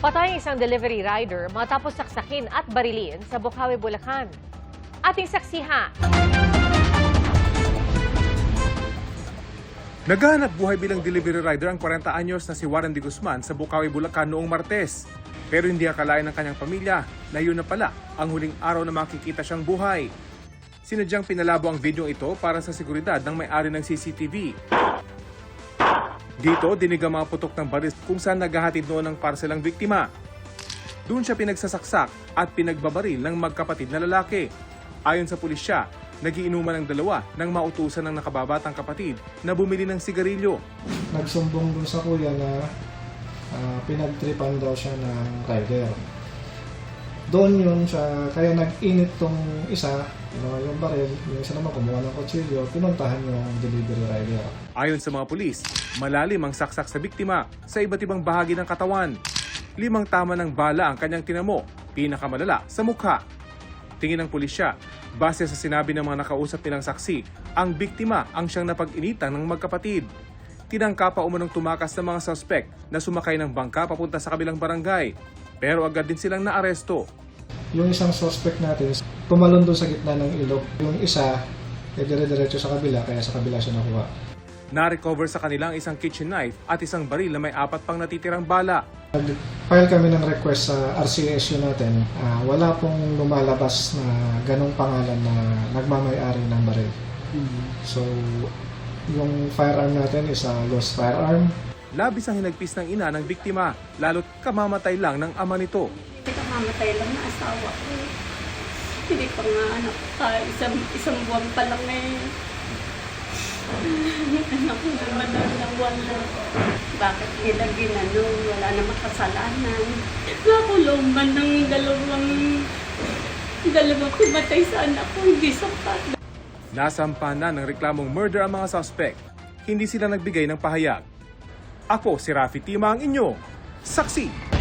Patay ang isang delivery rider matapos saksakin at barilin sa Bocaue, Bulacan. Ating saksihan. Naghahanap buhay bilang delivery rider ang 40 anyos na si Warren de Guzman sa Bocaue, Bulacan noong Martes. Pero hindi akalain ng kanyang pamilya na yun na pala ang huling araw na makikita siyang buhay. Sinadyang pinalabo ang video ito para sa seguridad ng may-ari ng CCTV. Dito, dinig ang mga putok ng baril kung saan naghahatid noon ng parcel ang biktima. Doon siya pinagsasaksak at pinagbabaril ng magkapatid na lalaki. Ayon sa pulisya, nagiinuman ng dalawa nang mautusan ng nakababatang kapatid na bumili ng sigarilyo. Nagsumbong dun sa kuya na pinagtripan daw siya ng rider. Doon yun siya, kaya nag-init tong isa, yung baril, yung isa naman kumuha ng kutsilyo, pinuntahan yung delivery rider. Ayon sa mga pulis, malalim ang saksak sa biktima sa iba't ibang bahagi ng katawan. 5 tama ng bala ang kanyang tinamo, pinakamalala sa mukha. Tingin ng pulisya, base sa sinabi ng mga nakausap nilang saksi, ang biktima ang siyang napag-initan ng magkapatid. Tinangka pa umunong tumakas ng mga suspect na sumakay ng bangka papunta sa kabilang barangay. Pero agad din silang naaresto. Yung isang suspect natin, tumalon doon sa gitna ng ilog. Yung isa, dire-diretso sa kabila, kaya sa kabila siya nakuha. Na-recover sa kanilang isang kitchen knife at isang baril na may 4 pang natitirang bala. Nag-file kami ng request sa RCSU natin. Wala pong lumalabas na ganong pangalan na nagmamay-ari ng baril. So, yung firearm natin is a lost firearm. Labis ang hinagpis ng ina ng biktima, lalo't kamamatay lang ng ama nito. Kamamatay lang na asawa ko. Hindi pa nga anak ka, isang buwan pa lang eh. Anak ko naman na wala. Bakit nila ginano? Wala namang kasalanan. Nakulong man ng dalawang kumatay sa anak ko, hindi sapat. Nasampa na ng reklamong murder ang mga suspect. Hindi sila nagbigay ng pahayag. Ako si Rafi Tima, ang inyong saksi.